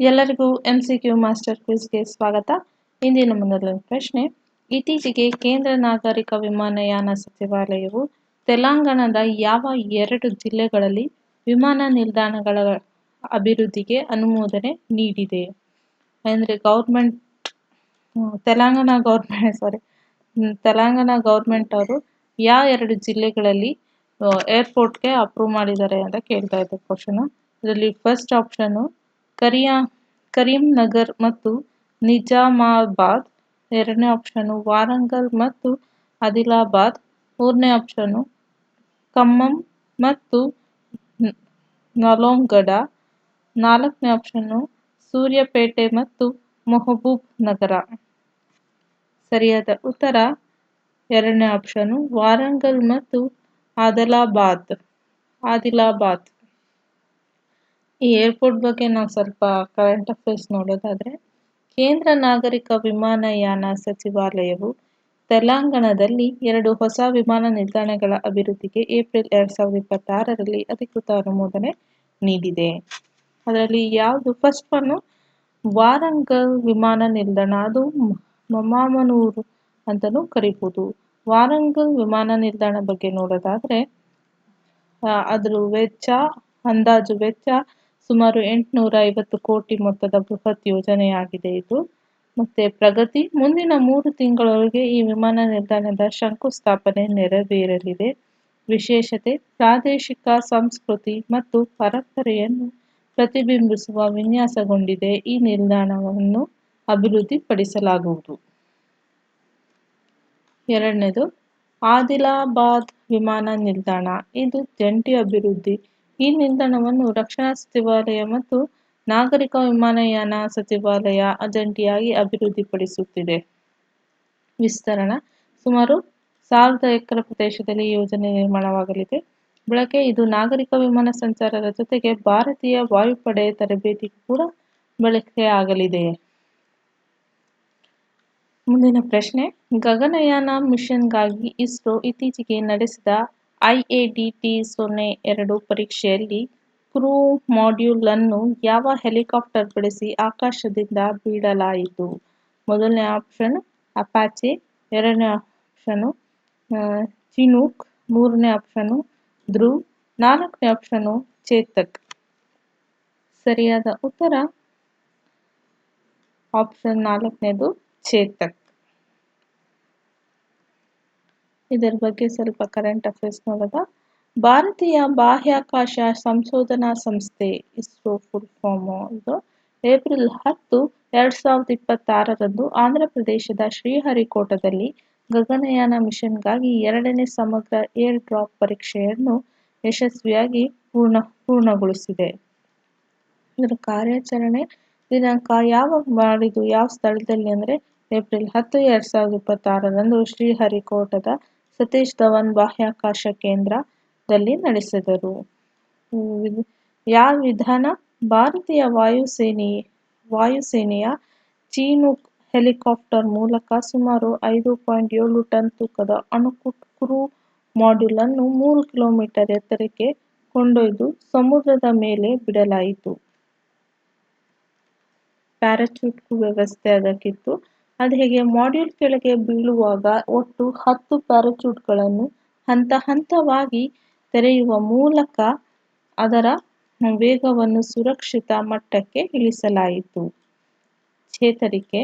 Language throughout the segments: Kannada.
ಎಲ್ಲರಿಗೂ MCQ ಮಾಸ್ಟರ್ ಕ್ವಿಜ್ಗೆ ಸ್ವಾಗತ. ಇಂದಿನ ಮೊದಲ ಪ್ರಶ್ನೆ, ಇತ್ತೀಚೆಗೆ ಕೇಂದ್ರ ನಾಗರಿಕ ವಿಮಾನಯಾನ ಸಚಿವಾಲಯವು ತೆಲಂಗಾಣದ ಯಾವ 2 ಜಿಲ್ಲೆಗಳಲ್ಲಿ ವಿಮಾನ ನಿಲ್ದಾಣಗಳ ಅಭಿವೃದ್ಧಿಗೆ ಅನುಮೋದನೆ ನೀಡಿದೆ? ಅಂದರೆ ತೆಲಂಗಾಣ ಗೌರ್ಮೆಂಟ್ ಅವರು ಯಾವ 2 ಜಿಲ್ಲೆಗಳಲ್ಲಿ ಏರ್ಪೋರ್ಟ್ಗೆ ಅಪ್ರೂವ್ ಮಾಡಿದ್ದಾರೆ ಅಂತ ಕೇಳ್ತಾ ಇದ್ದೆ ಕ್ವಶನ್. ಇದರಲ್ಲಿ ಫಸ್ಟ್ ಆಪ್ಷನ್ ಕರೀಂನಗರ್ ಮತ್ತು ನಿಜಾಮಾಬಾದ್, ಎರಡನೇ ಆಪ್ಷನ್ ವಾರಂಗಲ್ ಮತ್ತು ಆದಿಲಾಬಾದ್, ಮೂರನೇ ಆಪ್ಷನ್ ಖಮ್ಮಂ ಮತ್ತು ನಲ್ಗೊಂಡ, ನಾಲ್ಕನೇ ಆಪ್ಷನ್ ಸೂರ್ಯಾಪೇಟೆ ಮತ್ತು ಮಹಬೂಬ್ ನಗರ. ಸರಿಯಾದ ಉತ್ತರ ಎರಡನೇ ಆಪ್ಷನ್ ವಾರಂಗಲ್ ಮತ್ತು ಆದಿಲಾಬಾದ್. ಈ ಏರ್ಪೋರ್ಟ್ ಬಗ್ಗೆ ನಾವು ಸ್ವಲ್ಪ ಕರೆಂಟ್ ಅಫೇರ್ಸ್ ನೋಡೋದಾದ್ರೆ, ಕೇಂದ್ರ ನಾಗರಿಕ ವಿಮಾನಯಾನ ಸಚಿವಾಲಯವು ತೆಲಂಗಾಣದಲ್ಲಿ 2 ಹೊಸ ವಿಮಾನ ನಿಲ್ದಾಣಗಳ ಅಭಿವೃದ್ಧಿಗೆ ಏಪ್ರಿಲ್ 2026ರಲ್ಲಿ ಅಧಿಕೃತ ಅನುಮೋದನೆ ನೀಡಿದೆ. ಅದರಲ್ಲಿ ಯಾವುದು ಫಸ್ಟ್ ಒನ್ ವಾರಂಗಲ್ ವಿಮಾನ ನಿಲ್ದಾಣ, ಅದು ಮಮಾಮನೂರು ಅಂತಲೂ ಕರೀಬಹುದು. ವಾರಂಗಲ್ ವಿಮಾನ ನಿಲ್ದಾಣ ಬಗ್ಗೆ ನೋಡೋದಾದ್ರೆ ಅದರ ಅಂದಾಜು ವೆಚ್ಚ ಸುಮಾರು 850 ಕೋಟಿ ಮೊತ್ತದ ಬೃಹತ್ ಯೋಜನೆಯಾಗಿದೆ ಇದು. ಮತ್ತೆ ಪ್ರಗತಿ, ಮುಂದಿನ 3 ತಿಂಗಳೊಳಗೆ ಈ ವಿಮಾನ ನಿಲ್ದಾಣದ ಶಂಕುಸ್ಥಾಪನೆ ನೆರವೇರಲಿದೆ. ವಿಶೇಷತೆ, ಪ್ರಾದೇಶಿಕ ಸಂಸ್ಕೃತಿ ಮತ್ತು ಪರಂಪರೆಯನ್ನು ಪ್ರತಿಬಿಂಬಿಸುವ ವಿನ್ಯಾಸಗೊಂಡಿದೆ. ಈ ನಿಲ್ದಾಣವನ್ನು ಅಭಿವೃದ್ಧಿಪಡಿಸಲಾಗುವುದು. ಎರಡನೇದು ಆದಿಲಾಬಾದ್ ವಿಮಾನ ನಿಲ್ದಾಣ, ಇದು ಜಂಟಿ ಅಭಿವೃದ್ಧಿ. ಈ ನಿಲ್ದಾಣವನ್ನು ರಕ್ಷಣಾ ಸಚಿವಾಲಯ ಮತ್ತು ನಾಗರಿಕ ವಿಮಾನಯಾನ ಸಚಿವಾಲಯ ಜಂಟಿಯಾಗಿ ಅಭಿವೃದ್ಧಿಪಡಿಸುತ್ತಿದೆ. ವಿಸ್ತರಣಾ, ಸುಮಾರು 1000 ಎಕರೆ ಪ್ರದೇಶದಲ್ಲಿ ಯೋಜನೆ ನಿರ್ಮಾಣವಾಗಲಿದೆ. ಬಳಕೆ, ಇದು ನಾಗರಿಕ ವಿಮಾನ ಸಂಚಾರದ ಜೊತೆಗೆ ಭಾರತೀಯ ವಾಯುಪಡೆ ತರಬೇತಿಗೂ ಕೂಡ ಬಳಕೆಯಾಗಲಿದೆ. ಮುಂದಿನ ಪ್ರಶ್ನೆ, ಗಗನಯಾನ ಮಿಷನ್ಗಾಗಿ ಇಸ್ರೋ ಇತ್ತೀಚೆಗೆ ನಡೆಸಿದ IADT-02 ಪರೀಕ್ಷೆಯಲ್ಲಿ ಕ್ರೂ ಮಾಡ್ಯೂಲ್ ಅನ್ನು ಯಾವ ಹೆಲಿಕಾಪ್ಟರ್ ಬಳಸಿ ಆಕಾಶದಿಂದ ಬಿಡಲಾಯಿತು? ಮೊದಲನೇ ಆಪ್ಷನ್ ಅಪಾಚೆ, ಎರಡನೇ ಆಪ್ಷನ್ ಚಿನೂಕ್, ಮೂರನೇ ಆಪ್ಷನ್ ಧ್ರುವ್, ನಾಲ್ಕನೇ ಆಪ್ಷನ್ ಚೇತಕ್. ಸರಿಯಾದ ಉತ್ತರ ಆಪ್ಷನ್ ನಾಲ್ಕನೇದು ಚೇತಕ್. ಇದರ ಬಗ್ಗೆ ಸ್ವಲ್ಪ ಕರೆಂಟ್ ಅಫೇರ್ಸ್ ನೋಡೋದ. ಭಾರತೀಯ ಬಾಹ್ಯಾಕಾಶ ಸಂಶೋಧನಾ ಸಂಸ್ಥೆ ಇಸ್ರೋ ಫುಲ್ ಫಾರ್ಮ್ ಇದು ಏಪ್ರಿಲ್ 10, 2026ರಂದು ಆಂಧ್ರಪ್ರದೇಶದ ಶ್ರೀಹರಿಕೋಟದಲ್ಲಿ ಗಗನಯಾನ ಮಿಷನ್ಗಾಗಿ 2ನೇ ಸಮಗ್ರ ಏರ್ ಡ್ರಾಪ್ ಪರೀಕ್ಷೆಯನ್ನು ಯಶಸ್ವಿಯಾಗಿ ಪೂರ್ಣಗೊಳಿಸಿದೆ. ಇದರ ಕಾರ್ಯಾಚರಣೆ ದಿನಾಂಕ ಯಾವಾಗ ಮಾಡಿದ್ದು, ಯಾವ ಸ್ಥಳದಲ್ಲಿ ಅಂದರೆ ಏಪ್ರಿಲ್ 10, 2026ರಂದು ಶ್ರೀಹರಿಕೋಟದ ಸತೀಶ್ ಧವನ್ ಬಾಹ್ಯಾಕಾಶ ಕೇಂದ್ರದಲ್ಲಿ ನಡೆಸಿದರು. ಯಾವ ವಿಧಾನ? ಭಾರತೀಯ ವಾಯುಸೇನೆಯ ಚಿನೂಕ್ ಹೆಲಿಕಾಪ್ಟರ್ ಮೂಲಕ ಸುಮಾರು 5.7 ಟನ್ ತೂಕದ ಅಣುಕು ಕ್ರೂ ಮಾಡ್ಯೂಲ್ ಅನ್ನು 3 ಕಿಲೋಮೀಟರ್ ಎತ್ತರಕ್ಕೆ ಕೊಂಡೊಯ್ದು ಸಮುದ್ರದ ಮೇಲೆ ಬಿಡಲಾಯಿತು. ಪ್ಯಾರಾಚೂಟ್ಗೂ ವ್ಯವಸ್ಥೆ ಅದಕ್ಕಿತ್ತು. ಅದು ಹೇಗೆ? ಮಾಡ್ಯೂಲ್ ಕೆಳಗೆ ಬೀಳುವಾಗ ಒಟ್ಟು 10 ಪ್ಯಾರಾಚೂಟ್ಗಳನ್ನು ಹಂತ ಹಂತವಾಗಿ ತೆರೆಯುವ ಮೂಲಕ ಅದರ ವೇಗವನ್ನು ಸುರಕ್ಷಿತ ಮಟ್ಟಕ್ಕೆ ಇಳಿಸಲಾಯಿತು. ಚೇತರಿಕೆ,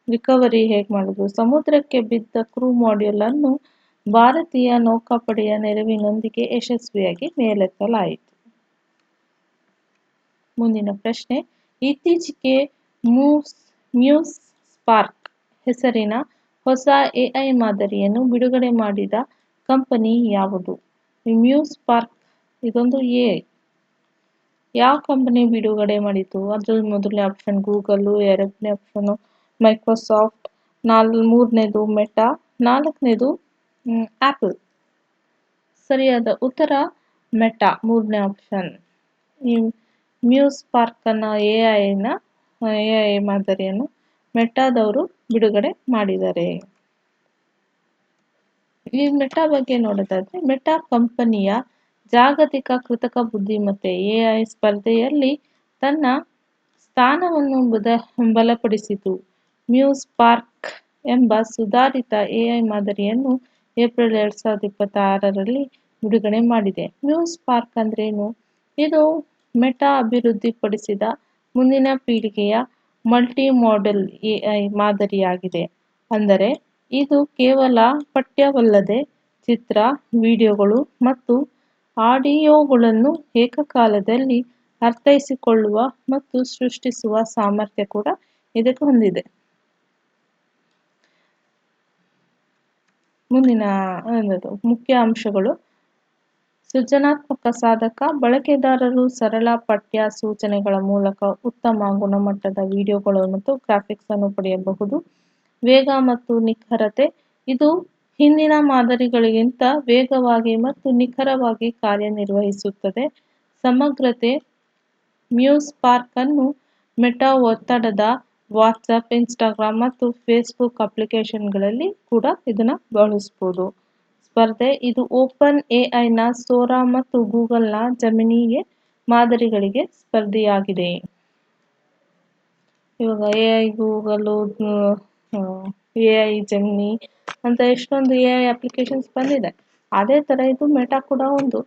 ರಿಕವರಿ ಹೇಗೆ ಮಾಡುವುದು? ಸಮುದ್ರಕ್ಕೆ ಬಿದ್ದ ಕ್ರೂ ಮಾಡ್ಯೂಲ್ ಅನ್ನು ಭಾರತೀಯ ನೌಕಾಪಡೆಯ ನೆರವಿನೊಂದಿಗೆ ಯಶಸ್ವಿಯಾಗಿ ಮೇಲೆತ್ತಲಾಯಿತು. ಮುಂದಿನ ಪ್ರಶ್ನೆ, ಇತ್ತೀಚೆಗೆ ಮ್ಯೂಸ್ ಸ್ಪಾರ್ಕ್ ಹೆಸರಿನ ಹೊಸ AI ಮಾದರಿಯನ್ನು ಬಿಡುಗಡೆ ಮಾಡಿದ ಕಂಪನಿ ಯಾವುದು? ಮ್ಯೂಸ್ ಸ್ಪಾರ್ಕ್ ಇದೊಂದು AI. ಯಾವ ಕಂಪನಿ ಬಿಡುಗಡೆ ಮಾಡಿತು? ಅದ್ರ ಮೊದಲನೇ ಆಪ್ಷನ್ ಗೂಗಲ್, ಎರಡನೇ ಆಪ್ಷನ್ ಮೈಕ್ರೋಸಾಫ್ಟ್, ಮೂರನೇದು ಮೆಟಾ, ನಾಲ್ಕನೇದು ಆಪಲ್. ಸರಿಯಾದ ಉತ್ತರ ಮೆಟಾ, ಮೂರನೇ ಆಪ್ಷನ್. ಈ ಮ್ಯೂಸ್ ಸ್ಪಾರ್ಕ್ ಅನ್ನೋ AI ಮಾದರಿಯನ್ನು ಮೆಟಾದವರು ಬಿಡುಗಡೆ ಮಾಡಿದ್ದಾರೆ. ಈ ಮೆಟಾ ಬಗ್ಗೆ ನೋಡೋದಾದ್ರೆ, ಮೆಟಾ ಕಂಪನಿಯ ಜಾಗತಿಕ ಕೃತಕ ಬುದ್ಧಿಮತ್ತೆ AI ಸ್ಪರ್ಧೆಯಲ್ಲಿ ತನ್ನ ಸ್ಥಾನವನ್ನು ಬಲಪಡಿಸಿತು. ಮ್ಯೂಸ್ ಪಾರ್ಕ್ ಎಂಬ ಸುಧಾರಿತ ಎಐ ಮಾದರಿಯನ್ನು ಏಪ್ರಿಲ್ 2026ರಲ್ಲಿ ಬಿಡುಗಡೆ ಮಾಡಿದೆ. ಮ್ಯೂಸ್ ಪಾರ್ಕ್ ಅಂದ್ರೇನು? ಇದು ಮೆಟಾ ಅಭಿವೃದ್ಧಿಪಡಿಸಿದ ಮುಂದಿನ ಪೀಳಿಗೆಯ ಮಲ್ಟಿಮೋಡಲ್ ಎಐ ಮಾದರಿಯಾಗಿದೆ. ಅಂದರೆ ಇದು ಕೇವಲ ಪಠ್ಯವಲ್ಲದೆ ಚಿತ್ರ, ವಿಡಿಯೋಗಳು ಮತ್ತು ಆಡಿಯೋಗಳನ್ನು ಏಕಕಾಲದಲ್ಲಿ ಅರ್ಥೈಸಿಕೊಳ್ಳುವ ಮತ್ತು ಸೃಷ್ಟಿಸುವ ಸಾಮರ್ಥ್ಯ ಕೂಡ ಇದಕ್ಕೆ ಹೊಂದಿದೆ. ಮುಂದಿನ ಮುಖ್ಯ ಅಂಶಗಳು: ಸೃಜನಾತ್ಮಕ ಸಾಧಕ. ಬಳಕೆದಾರರು ಸರಳ ಪಠ್ಯ ಸೂಚನೆಗಳ ಮೂಲಕ ಉತ್ತಮ ಗುಣಮಟ್ಟದ ವಿಡಿಯೋಗಳು ಮತ್ತು ಗ್ರಾಫಿಕ್ಸ್ ಅನ್ನು ಪಡೆಯಬಹುದು. ವೇಗ ಮತ್ತು ನಿಖರತೆ. ಇದು ಹಿಂದಿನ ಮಾದರಿಗಳಿಗಿಂತ ವೇಗವಾಗಿ ಮತ್ತು ನಿಖರವಾಗಿ ಕಾರ್ಯನಿರ್ವಹಿಸುತ್ತದೆ. ಸಮಗ್ರತೆ. ಮ್ಯೂಸ್ ಪಾರ್ಕ್ ಅನ್ನು ಮೆಟಾ ಒತ್ತಡದ ವಾಟ್ಸಾಪ್, ಇನ್ಸ್ಟಾಗ್ರಾಮ್ ಮತ್ತು ಫೇಸ್ಬುಕ್ ಅಪ್ಲಿಕೇಶನ್ಗಳಲ್ಲಿ ಕೂಡ ಇದನ್ನ ಬಳಸಬಹುದು. ಸ್ಪರ್ಧೆ. ಇದು ಓಪನ್ ಎಐನ ಸೋರಾ ಮತ್ತು ಗೂಗಲ್ನ ಜೆಮಿನಿ ಮಾದರಿಗಳಿಗೆ ಸ್ಪರ್ಧಿಯಾಗಿದೆ. ಇವಾಗ ಎಐ ಗೂಗಲ್, ಎಐ ಜೆಮಿನಿ ಅಂತ ಎಷ್ಟೊಂದು ಎಐ ಅಪ್ಲಿಕೇಶನ್ಸ್ ಬಂದಿದೆ. ಅದೇ ಥರ ಇದು ಮೆಟಾ ಕೂಡ ಒಂದು.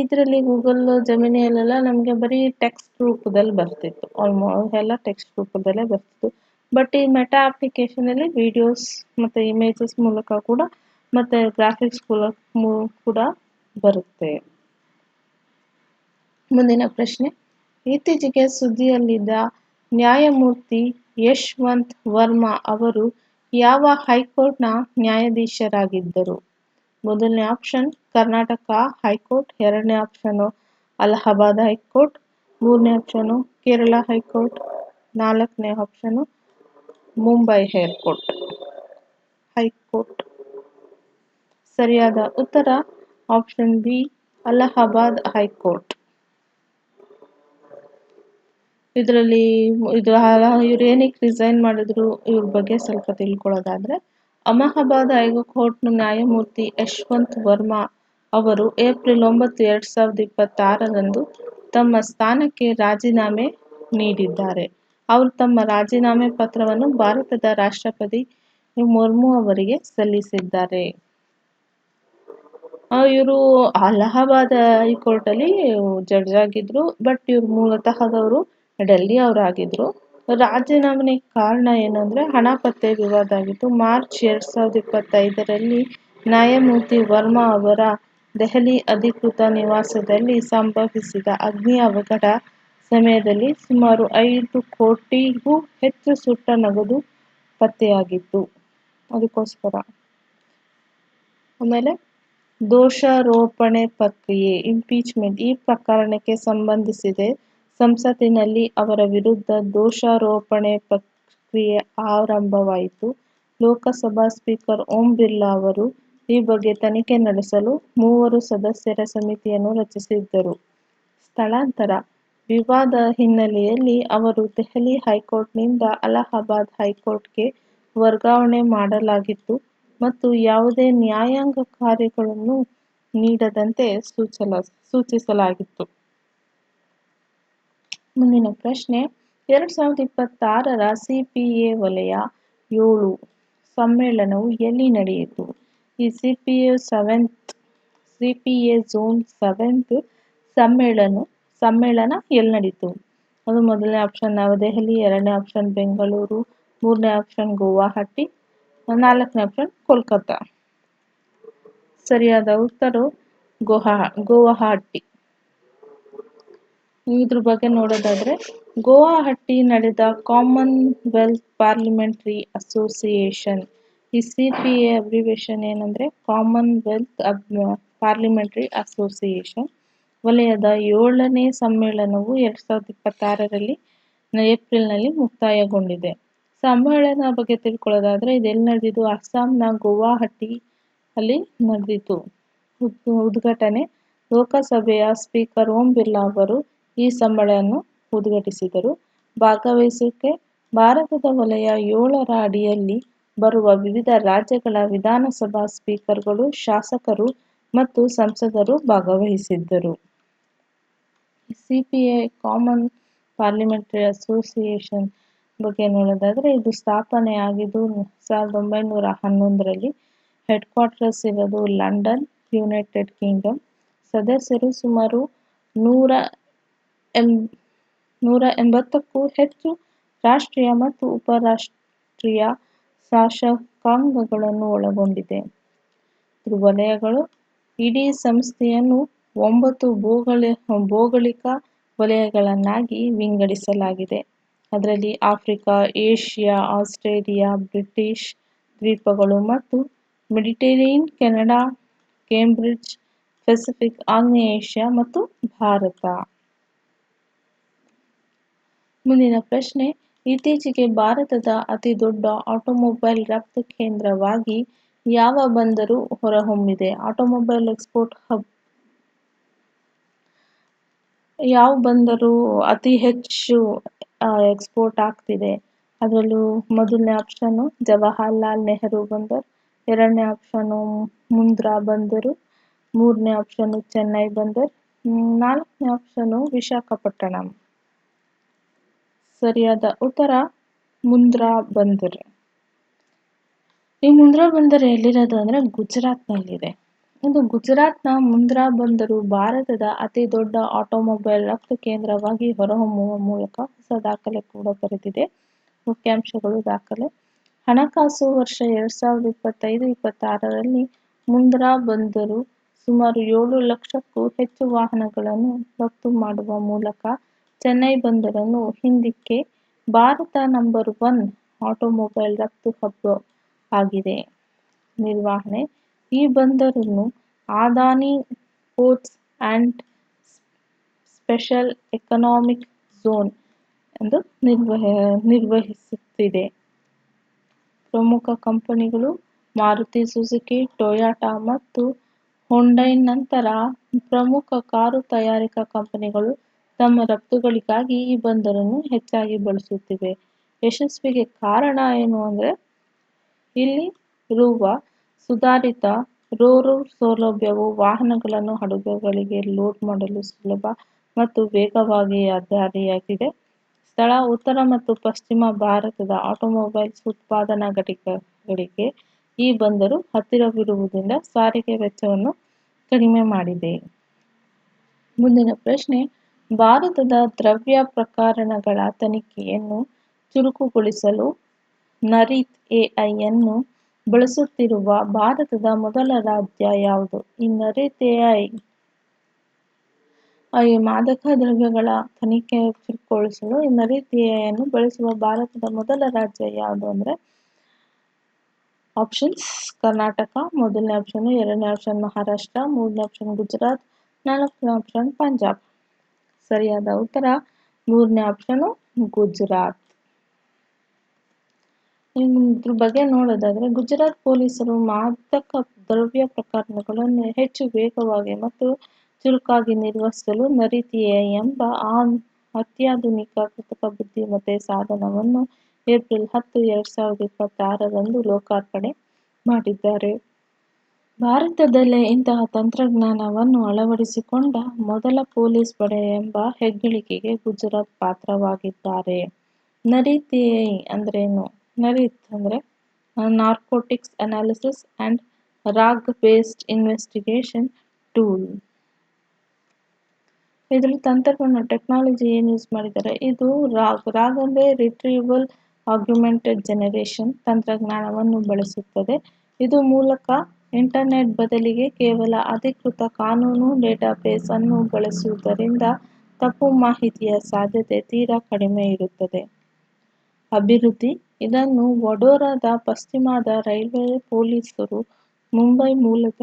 ಇದರಲ್ಲಿ ಗೂಗಲ್ ಜೆಮಿನಿಯಲ್ಲೆಲ್ಲ ನಮಗೆ ಬರೀ ಟೆಕ್ಸ್ಟ್ ರೂಪದಲ್ಲಿ ಬರ್ತಿತ್ತು. ಎಲ್ಲ ಟೆಕ್ಸ್ಟ್ ರೂಪದಲ್ಲೇ ಬರ್ತಿತ್ತು. ಬಟ್ ಈ ಮೆಟಾ ಅಪ್ಲಿಕೇಶನಲ್ಲಿ ವಿಡಿಯೋಸ್ ಮತ್ತು ಇಮೇಜಸ್ ಮೂಲಕ ಕೂಡ ಮತ್ತು ಗ್ರಾಫಿಕ್ಸ್ ಕೂಡ ಬರುತ್ತೆ. ಮುಂದಿನ ಪ್ರಶ್ನೆ: ಇತ್ತೀಚೆಗೆ ಸುದ್ದಿಯಲ್ಲಿದ್ದ ನ್ಯಾಯಮೂರ್ತಿ ಯಶವಂತ್ ವರ್ಮಾ ಅವರು ಯಾವ ಹೈಕೋರ್ಟ್ನ ನ್ಯಾಯಾಧೀಶರಾಗಿದ್ದರು? ಮೊದಲನೇ ಆಪ್ಷನ್ ಕರ್ನಾಟಕ ಹೈಕೋರ್ಟ್, ಎರಡನೇ ಆಪ್ಷನ್ ಅಲಹಾಬಾದ್ ಹೈಕೋರ್ಟ್, ಮೂರನೇ ಆಪ್ಷನ್ ಕೇರಳ ಹೈಕೋರ್ಟ್, ನಾಲ್ಕನೇ ಆಪ್ಷನ್ ಮುಂಬೈ ಹೈಕೋರ್ಟ್. ಸರಿಯಾದ ಉತ್ತರ ಆಪ್ಷನ್ ಬಿ, ಅಲಹಾಬಾದ್ ಹೈಕೋರ್ಟ್. ಇದರಲ್ಲಿ ಇವ್ರು ಏನಕ್ಕೆ ರಿಸೈನ್ ಮಾಡಿದ್ರು ಇವ್ರ ಬಗ್ಗೆ ಸ್ವಲ್ಪ ತಿಳ್ಕೊಳ್ಳೋದಾದ್ರೆ, ಅಲಹಾಬಾದ್ ಹೈಕೋರ್ಟ್ನ ನ್ಯಾಯಮೂರ್ತಿ ಯಶವಂತ್ ವರ್ಮಾ ಅವರು ಏಪ್ರಿಲ್ 9, 2026ರಂದು ತಮ್ಮ ಸ್ಥಾನಕ್ಕೆ ರಾಜೀನಾಮೆ ನೀಡಿದ್ದಾರೆ. ಅವರು ತಮ್ಮ ರಾಜೀನಾಮೆ ಪತ್ರವನ್ನು ಭಾರತದ ರಾಷ್ಟ್ರಪತಿ ಮುರ್ಮು ಅವರಿಗೆ ಸಲ್ಲಿಸಿದ್ದಾರೆ. ಇವರು ಅಲಹಾಬಾದ್ ಹೈಕೋರ್ಟಲ್ಲಿ ಜಡ್ಜ್ ಆಗಿದ್ರು. ಬಟ್ ಇವ್ರು ಮೂಲತಃ ಡೆಲ್ಲಿ ಅವರಾಗಿದ್ರು. ರಾಜೀನಾಮೆಗೆ ಕಾರಣ ಏನಂದ್ರೆ ಹಣ ಪತ್ತೆ ವಿವಾದ ಆಗಿತ್ತು. ಮಾರ್ಚ್ 2025ರಲ್ಲಿ ನ್ಯಾಯಮೂರ್ತಿ ವರ್ಮಾ ಅವರ ದೆಹಲಿ ಅಧಿಕೃತ ನಿವಾಸದಲ್ಲಿ ಸಂಭವಿಸಿದ ಅಗ್ನಿ ಅವಘಡ ಸಮಯದಲ್ಲಿ ಸುಮಾರು 5 ಕೋಟಿಗೂ ಹೆಚ್ಚು ಸುಟ್ಟ ನಗದು ಪತ್ತೆಯಾಗಿತ್ತು. ಅದಕ್ಕೋಸ್ಕರ. ಆಮೇಲೆ ದೋಷಾರೋಪಣೆ ಪ್ರಕ್ರಿಯೆ, ಇಂಪೀಚ್ಮೆಂಟ್. ಈ ಪ್ರಕರಣಕ್ಕೆ ಸಂಬಂಧಿಸಿದೆ ಸಂಸತ್ತಿನಲ್ಲಿ ಅವರ ವಿರುದ್ಧ ದೋಷಾರೋಪಣೆ ಪ್ರಕ್ರಿಯೆ ಆರಂಭವಾಯಿತು. ಲೋಕಸಭಾ ಸ್ಪೀಕರ್ ಓಂ ಬಿರ್ಲಾ ಅವರು ಈ ಬಗ್ಗೆ ತನಿಖೆ ನಡೆಸಲು 3 ಸದಸ್ಯರ ಸಮಿತಿಯನ್ನು ರಚಿಸಿದ್ದರು. ಸ್ಥಳಾಂತರ ವಿವಾದ ಹಿನ್ನೆಲೆಯಲ್ಲಿ ಅವರು ದೆಹಲಿ ಹೈಕೋರ್ಟ್ನಿಂದ ಅಲಹಾಬಾದ್ ಹೈಕೋರ್ಟ್ಗೆ ವರ್ಗಾವಣೆ ಮಾಡಲಾಗಿತ್ತು ಮತ್ತು ಯಾವುದೇ ನ್ಯಾಯಾಂಗ ಕಾರ್ಯಗಳನ್ನು ನೀಡದಂತೆ ಸೂಚಿಸಲಾಗಿತ್ತು. ಮುಂದಿನ ಪ್ರಶ್ನೆ: 2026ರ ಸಿಪಿಎ ವಲಯ 7 ಸಮ್ಮೇಳನವು ಎಲ್ಲಿ ನಡೆಯಿತು? ಈ ಸಿಪಿಎ ಝೋನ್ 7th ಸಮ್ಮೇಳನ ಎಲ್ಲಿ ನಡೆಯಿತು? ಅದು ಮೊದಲನೇ ಆಪ್ಷನ್ ನವದೆಹಲಿ, ಎರಡನೇ ಆಪ್ಷನ್ ಬೆಂಗಳೂರು, ಮೂರನೇ ಆಪ್ಷನ್ ಗುವಾಹಟಿ, ನಾಲ್ಕನೇ ಆಪ್ಷನ್ ಕೋಲ್ಕತ್ತಾ. ಸರಿಯಾದ ಉತ್ತರ ಗುವಾಹಟಿ. ಇದ್ರ ಬಗ್ಗೆ ನೋಡೋದಾದ್ರೆ, ಗುವಾಹಟಿ ನಡೆದ ಕಾಮನ್ವೆಲ್ತ್ ಪಾರ್ಲಿಮೆಂಟರಿ ಅಸೋಸಿಯೇಷನ್. ಈ ಸಿಪಿಎ ಅಬ್ರಿವೇಷನ್ ಏನಂದ್ರೆ ಕಾಮನ್ವೆಲ್ತ್ ಪಾರ್ಲಿಮೆಂಟರಿ ಅಸೋಸಿಯೇಷನ್ ವಲಯದ 7ನೇ ಸಮ್ಮೇಳನವು 2026ರಲ್ಲಿ ಏಪ್ರಿಲ್ನಲ್ಲಿ ಮುಕ್ತಾಯಗೊಂಡಿದೆ. ಸಮ್ಮೇಳನ ಬಗ್ಗೆ ತಿಳ್ಕೊಳ್ಳೋದಾದ್ರೆ, ಇದೆಲ್ಲಿ ನಡೆದಿದ್ದು? ಅಸ್ಸಾಂನ ಗುವಾಹಟಿ ಅಲ್ಲಿ ನಡೆದಿತ್ತು. ಉದ್ಘಾಟನೆ ಲೋಕಸಭೆಯ ಸ್ಪೀಕರ್ ಓಂ ಬಿರ್ಲಾ ಅವರು ಈ ಸಮ್ಮೇಳನ ಉದ್ಘಾಟಿಸಿದರು. ಭಾಗವಹಿಸುವಿಕೆ ಭಾರತದ ವಲಯ 7ರ ಅಡಿಯಲ್ಲಿ ಬರುವ ವಿವಿಧ ರಾಜ್ಯಗಳ ವಿಧಾನಸಭಾ ಸ್ಪೀಕರ್ಗಳು, ಶಾಸಕರು ಮತ್ತು ಸಂಸದರು ಭಾಗವಹಿಸಿದ್ದರು. ಸಿಪಿಎ ಕಾಮನ್ ಪಾರ್ಲಿಮೆಂಟರಿ ಅಸೋಸಿಯೇಷನ್ ಬಗ್ಗೆ ನೋಡೋದಾದ್ರೆ ಇದು ಸ್ಥಾಪನೆ ಆಗಿದ್ದು 1911ರಲ್ಲಿ. ಹೆಡ್ ಕ್ವಾರ್ಟರ್ಸ್ ಇರೋದು ಲಂಡನ್, ಯುನೈಟೆಡ್ ಕಿಂಗ್ಡಮ್. ಸದಸ್ಯರು ಸುಮಾರು 180ಕ್ಕೂ ಹೆಚ್ಚು ರಾಷ್ಟ್ರೀಯ ಮತ್ತು ಉಪರಾಷ್ಟ್ರೀಯ ಶಾಸಕಾಂಗಗಳನ್ನು ಒಳಗೊಂಡಿದೆ. ವಲಯಗಳು. ಇಡೀ ಸಂಸ್ಥೆಯನ್ನು 9 ಭೌಗೋಳಿಕ ವಲಯಗಳನ್ನಾಗಿ ವಿಂಗಡಿಸಲಾಗಿದೆ. ಅದರಲ್ಲಿ ಆಫ್ರಿಕಾ, ಏಷ್ಯಾ, ಆಸ್ಟ್ರೇಲಿಯಾ, ಬ್ರಿಟಿಷ್ ದ್ವೀಪಗಳು ಮತ್ತು ಮೆಡಿಟರೇನಿಯನ್, ಕೆನಡಾ, ಕೇಂಬ್ರಿಡ್ಜ್, ಪೆಸಿಫಿಕ್, ಆಗ್ನೇಯ ಏಷ್ಯಾ ಮತ್ತು ಭಾರತ. ಮುಂದಿನ ಪ್ರಶ್ನೆ, ಇತ್ತೀಚೆಗೆ ಭಾರತದ ಅತಿದೊಡ್ಡ ಆಟೋಮೊಬೈಲ್ ರಫ್ತು ಕೇಂದ್ರವಾಗಿ ಯಾವ ಬಂದರು ಹೊರಹೊಮ್ಮಿದೆ? Automobile export hub. ಯಾವ ಬಂದರು ಅತಿ ಹೆಚ್ಚು ಎಕ್ಸ್ಪೋರ್ಟ್ ಆಗ್ತಿದೆ? ಅದರಲ್ಲೂ ಮೊದಲನೇ ಆಪ್ಷನ್ನು ಜವಾಹರ್ಲಾಲ್ ನೆಹರು ಬಂದರ್, ಎರಡನೇ ಆಪ್ಷನ್ನು ಮುಂದ್ರಾ ಬಂದರು, ಮೂರನೇ ಆಪ್ಷನ್ನು ಚೆನ್ನೈ ಬಂದರ್, ನಾಲ್ಕನೇ ಆಪ್ಷನ್ನು ವಿಶಾಖಪಟ್ಟಣಂ. ಸರಿಯಾದ ಉತ್ತರ ಮುಂದ್ರಾ ಬಂದರ್. ಈ ಮುಂದ್ರಾ ಬಂದರು ಎಲ್ಲಿರೋದು ಅಂದರೆ ಗುಜರಾತ್ನಲ್ಲಿದೆ. ಇದು ಗುಜರಾತ್ನ ಮುಂದ್ರಾ ಬಂದರು ಭಾರತದ ಅತಿ ದೊಡ್ಡ ಆಟೋಮೊಬೈಲ್ ರಫ್ತು ಕೇಂದ್ರವಾಗಿ ಹೊರಹೊಮ್ಮುವ ಮೂಲಕ ಹೊಸ ದಾಖಲೆ ಕೂಡ ಬರೆದಿದೆ. ಮುಖ್ಯಾಂಶಗಳು ದಾಖಲೆ. ಹಣಕಾಸು ವರ್ಷ 2025-26ರಲ್ಲಿ ಮುಂದ್ರಾ ಬಂದರು ಸುಮಾರು 7 ಲಕ್ಷಕ್ಕೂ ಹೆಚ್ಚು ವಾಹನಗಳನ್ನು ರಫ್ತು ಮಾಡುವ ಮೂಲಕ ಚೆನ್ನೈ ಬಂದರನ್ನು ಹಿಂದಿಕ್ಕಿ ಭಾರತ ನಂಬರ್ 1 ಆಟೋಮೊಬೈಲ್ ರಫ್ತು ಹಬ್ ಆಗಿದೆ. ನಿರ್ವಹಣೆ. ಈ ಬಂದರನ್ನು ಅದಾನಿ ಪೋರ್ಟ್ಸ್ ಅಂಡ್ ಸ್ಪೆಷಲ್ ಎಕನಾಮಿಕ್ ಝೋನ್ ಎಂದು ನಿರ್ವಹಿಸುತ್ತಿದೆ. ಪ್ರಮುಖ ಕಂಪನಿಗಳು ಮಾರುತಿ ಸುಜುಕಿ, ಟೊಯೋಟಾ ಮತ್ತು ಹೊಂಡೈ ನಂತರ ಪ್ರಮುಖ ಕಾರು ತಯಾರಿಕಾ ಕಂಪನಿಗಳು ತಮ್ಮ ರಫ್ತುಗಳಿಗಾಗಿ ಈ ಬಂದರನ್ನು ಹೆಚ್ಚಾಗಿ ಬಳಸುತ್ತಿವೆ. ಯಶಸ್ಸಿಗೆ ಕಾರಣ ಏನು ಅಂದರೆ ಇಲ್ಲಿ ಇರುವ ಸುಧಾರಿತ ರೋ-ರೋ ಸೌಲಭ್ಯವು ವಾಹನಗಳನ್ನು ಹಡಗುಗಳಿಗೆ ಲೋಡ್ ಮಾಡಲು ಸುಲಭ ಮತ್ತು ವೇಗವಾಗಿ ದಾರಿಯಾಗಿದೆ. ಸ್ಥಳ. ಉತ್ತರ ಮತ್ತು ಪಶ್ಚಿಮ ಭಾರತದ ಆಟೋಮೊಬೈಲ್ಸ್ ಉತ್ಪಾದನಾ ಘಟಕಗಳಿಗೆ ಈ ಬಂದರು ಹತ್ತಿರವಿರುವುದರಿಂದ ಸಾರಿಗೆ ವೆಚ್ಚವನ್ನು ಕಡಿಮೆ ಮಾಡಿದೆ. ಮುಂದಿನ ಪ್ರಶ್ನೆ, ಭಾರತದ ದ್ರವ್ಯ ಪ್ರಕರಣಗಳ ತನಿಖೆಯನ್ನು ಚುರುಕುಗೊಳಿಸಲು ನರೀತ್ ಎಐಯನ್ನು ಬಳಸುತ್ತಿರುವ ಭಾರತದ ಮೊದಲ ರಾಜ್ಯ ಯಾವುದು? ಈ ನರೀತ್ ಎಐ ಮಾದಕ ದ್ರವ್ಯಗಳ ತನಿಖೆ ಚುರುಕುಗೊಳಿಸಲು ಈ ನರೀತ್ ಎಐಯನ್ನು ಬಳಸುವ ಭಾರತದ ಮೊದಲ ರಾಜ್ಯ ಯಾವುದು ಅಂದರೆ ಆಪ್ಷನ್ಸ್ ಕರ್ನಾಟಕ, ಮೊದಲನೇ ಆಪ್ಷನ್, ಎರಡನೇ ಆಪ್ಷನ್ ಮಹಾರಾಷ್ಟ್ರ, ಮೂರನೇ ಆಪ್ಷನ್ ಗುಜರಾತ್, ನಾಲ್ಕನೇ ಆಪ್ಷನ್ ಪಂಜಾಬ್. ಸರಿಯಾದ ಉತ್ತರ ಮೂರನೇ ಆಪ್ಷನ್ ಗುಜರಾತ್. ಇದ್ರ ಬಗ್ಗೆ ನೋಡೋದಾದ್ರೆ ಗುಜರಾತ್ ಪೊಲೀಸರು ಮಾದಕ ದ್ರವ್ಯ ಪ್ರಕರಣಗಳನ್ನು ಹೆಚ್ಚು ವೇಗವಾಗಿ ಮತ್ತು ಚುರುಕಾಗಿ ನಿರ್ವಹಿಸಲು ನರೀತ್ ಎಐ ಎಂಬ ಅತ್ಯಾಧುನಿಕ ಕೃತಕ ಬುದ್ಧಿಮತ್ತೆ ಸಾಧನವನ್ನು ಏಪ್ರಿಲ್ 10, 2026ರಂದು ಲೋಕಾರ್ಪಣೆ ಮಾಡಿದ್ದಾರೆ. ಭಾರತದಲ್ಲೇ ಇಂತಹ ತಂತ್ರಜ್ಞಾನವನ್ನು ಅಳವಡಿಸಿಕೊಂಡ ಮೊದಲ ಪೊಲೀಸ್ ಪಡೆ ಎಂಬ ಹೆಗ್ಗಳಿಕೆಗೆ ಗುಜರಾತ್ ಪಾತ್ರವಾಗಿದ್ದಾರೆ. ನರೀತ್ ಎಐ ಅಂದ್ರೇನು? ನರೀತ್ ಅಂದರೆ narcotics analysis and raag based investigation tool. ಇದರ ತಂತ್ರಜ್ಞಾನ ಟೆಕ್ನಾಲಜಿ ಏನು ಯೂಸ್ ಮಾಡಿದ್ದಾರೆ? ಇದು ರಾಗ್ ಅಂದರೆ ರಿಟ್ರೀವಲ್ ಆಗ್ಯುಮೆಂಟೆಡ್ ಜನರೇಷನ್ ತಂತ್ರಜ್ಞಾನವನ್ನು ಬಳಸುತ್ತದೆ. ಇದು ಮೂಲಕ ಇಂಟರ್ನೆಟ್ ಬದಲಿಗೆ ಕೇವಲ ಅಧಿಕೃತ ಕಾನೂನು ಡೇಟಾಬೇಸ್ ಅನ್ನು ಬಳಸುವುದರಿಂದ ತಪ್ಪು ಮಾಹಿತಿಯ ಸಾಧ್ಯತೆ ತೀರಾ ಕಡಿಮೆ ಇರುತ್ತದೆ. ಅಭಿವೃದ್ಧಿ. ಇದನ್ನು ವಡೋದರಾದ ಪಶ್ಚಿಮದ ರೈಲ್ವೆ ಪೊಲೀಸರು ಮುಂಬೈ ಮೂಲದ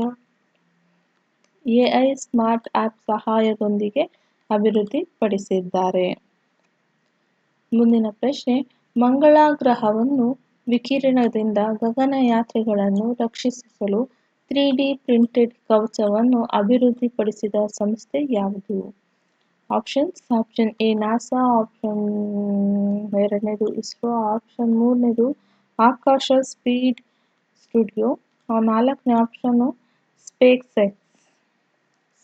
ಎಐ ಸ್ಮಾರ್ಟ್ ಆಪ್ ಸಹಾಯದೊಂದಿಗೆ ಅಭಿವೃದ್ಧಿಪಡಿಸಿದ್ದಾರೆ. ಮುಂದಿನ ಪ್ರಶ್ನೆ, ಮಂಗಳ ಗ್ರಹವನ್ನು ವಿಕಿರಣದಿಂದ ಗಗನಯಾತ್ರಿಗಳನ್ನು ರಕ್ಷಿಸಲು 3D ಪ್ರಿಂಟೆಡ್ ಕವಚವನ್ನು ಅಭಿವೃದ್ಧಿಪಡಿಸಿದ ಸಂಸ್ಥೆ ಯಾವುದು? Options. Option A NASA, option ಎರಡನೇದು ಇಸ್ರೋ, ಆಪ್ಷನ್ ಮೂರನೇದು ಆಕಾಶ ಸ್ಪೇಸ್ ಸ್ಟುಡಿಯೋ, ನಾಲ್ಕನೇ ಆಪ್ಷನ್ನು ಸ್ಪೇಸ್ ಎಕ್ಸ್.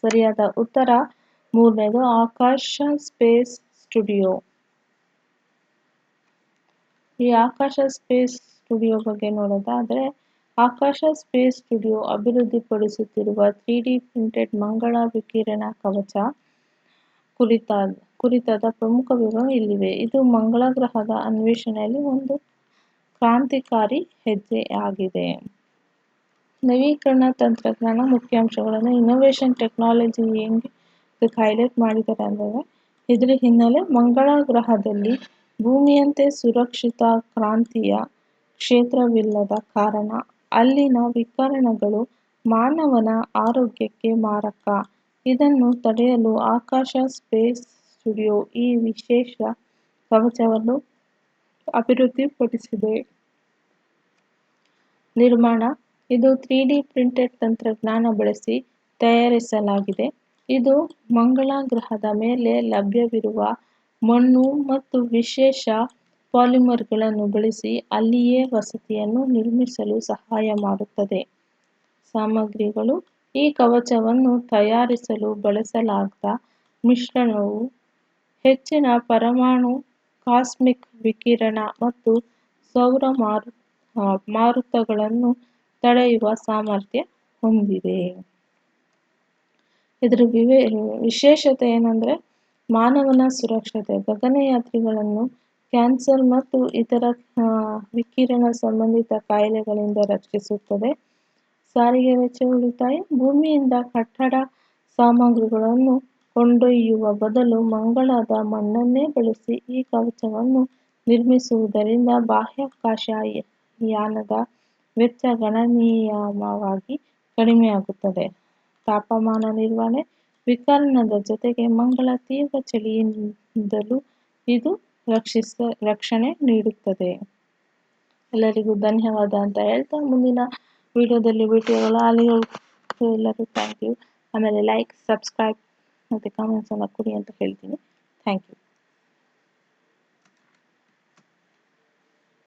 ಸರಿಯಾದ ಉತ್ತರ ಮೂರನೇದು ಆಕಾಶ ಸ್ಪೇಸ್ ಸ್ಟುಡಿಯೋ. ಈ ಆಕಾಶ ಸ್ಪೇಸ್ ಸ್ಟುಡಿಯೋ ಬಗ್ಗೆ ನೋಡೋದಾದರೆ, ಆಕಾಶ ಸ್ಪೇಸ್ ಸ್ಟುಡಿಯೋ ಅಭಿವೃದ್ಧಿಪಡಿಸುತ್ತಿರುವ 3D ಪ್ರಿಂಟೆಡ್ ಮಂಗಳ ವಿಕಿರಣ ಕವಚ ಕುರಿತಾದ ಪ್ರಮುಖ ವಿವರ ಇಲ್ಲಿವೆ. ಇದು ಮಂಗಳ ಗ್ರಹದ ಅನ್ವೇಷಣೆಯಲ್ಲಿ ಒಂದು ಕ್ರಾಂತಿಕಾರಿ ಹೆಜ್ಜೆಯಾಗಿದೆ. ನವೀಕರಣ ತಂತ್ರಜ್ಞಾನ ಮುಖ್ಯಾಂಶಗಳನ್ನು ಇನ್ನೋವೇಷನ್ ಟೆಕ್ನಾಲಜಿ ಹೆಂಗೆ ಇದಕ್ಕೆ ಹೈಲೈಟ್ ಮಾಡಿದ್ದಾರೆ ಅಂದರೆ, ಇದರ ಹಿನ್ನೆಲೆ ಮಂಗಳ ಗ್ರಹದಲ್ಲಿ ಭೂಮಿಯಂತೆ ಸುರಕ್ಷಿತ ಕ್ರಾಂತಿಯ ಕ್ಷೇತ್ರವಿಲ್ಲದ ಕಾರಣ ಅಲ್ಲಿನ ವಿಕಿರಣಗಳು ಮಾನವನ ಆರೋಗ್ಯಕ್ಕೆ ಮಾರಕ. ಇದನ್ನು ತಡೆಯಲು ಆಕಾಶ ಸ್ಪೇಸ್ ಸ್ಟುಡಿಯೋ ಈ ವಿಶೇಷ ಕವಚವನ್ನು ಅಭಿವೃದ್ಧಿಪಡಿಸಿದೆ. ನಿರ್ಮಾಣ: ಇದು 3D ಪ್ರಿಂಟೆಡ್ ತಂತ್ರಜ್ಞಾನ ಬಳಸಿ ತಯಾರಿಸಲಾಗಿದೆ. ಇದು ಮಂಗಳ ಗ್ರಹದ ಮೇಲೆ ಲಭ್ಯವಿರುವ ಮಣ್ಣು ಮತ್ತು ವಿಶೇಷ ಪಾಲಿಮರ್ಗಳನ್ನು ಬಳಸಿ ಅಲ್ಲಿಯೇ ವಸತಿಯನ್ನು ನಿರ್ಮಿಸಲು ಸಹಾಯ ಮಾಡುತ್ತದೆ. ಸಾಮಗ್ರಿಗಳು: ಈ ಕವಚವನ್ನು ತಯಾರಿಸಲು ಬಳಸಲಾದ ಮಿಶ್ರಣವು ಹೆಚ್ಚಿನ ಪರಮಾಣು ಕಾಸ್ಮಿಕ್ ವಿಕಿರಣ ಮತ್ತು ಸೌರ ಮಾರುತಗಳನ್ನು ತಡೆಯುವ ಸಾಮರ್ಥ್ಯ ಹೊಂದಿದೆ. ಇದರ ವಿಶೇಷತೆ ಏನಂದರೆ, ಮಾನವನ ಸುರಕ್ಷತೆ: ಗಗನಯಾತ್ರಿಗಳನ್ನು ಕ್ಯಾನ್ಸರ್ ಮತ್ತು ಇತರ ವಿಕಿರಣ ಸಂಬಂಧಿತ ಕಾಯಿಲೆಗಳಿಂದ ರಕ್ಷಿಸುತ್ತದೆ. ಸಾರಿಗೆ ವೆಚ್ಚ ಉಳಿತಾಯ: ಭೂಮಿಯಿಂದ ಕಟ್ಟಡ ಸಾಮಗ್ರಿಗಳನ್ನು ಕೊಂಡೊಯ್ಯುವ ಬದಲು ಮಂಗಳದ ಮಣ್ಣನ್ನೇ ಬಳಸಿ ಈ ಕವಚವನ್ನು ನಿರ್ಮಿಸುವುದರಿಂದ ಬಾಹ್ಯಾಕಾಶ ಯಾನದ ವೆಚ್ಚ ಗಣನೀಯವಾಗಿ ಕಡಿಮೆಯಾಗುತ್ತದೆ. ತಾಪಮಾನ ನಿರ್ವಹಣೆ: ವಿಕಿರಣದ ಜೊತೆಗೆ ಮಂಗಳ ತೀವ್ರ ಚಳಿಯಿಂದಲೂ ಇದು ರಕ್ಷಣೆ ನೀಡುತ್ತದೆ. ಎಲ್ಲರಿಗೂ ಧನ್ಯವಾದ ಅಂತ ಹೇಳ್ತಾ ಮುಂದಿನ ವಿಡಿಯೋದಲ್ಲಿ ಭೇಟಿಯಾಗೋಣ. ಅಲ್ಲಿವರೆಗೂ ಎಲ್ಲರೂ ಥ್ಯಾಂಕ್ ಯು. ಆಮೇಲೆ ಲೈಕ್, ಸಬ್ಸ್ಕ್ರೈಬ್ ಮತ್ತು ಕಮೆಂಟ್ಸನ್ನು ಕೊಡಿ ಅಂತ ಹೇಳ್ತೀನಿ. Thank you.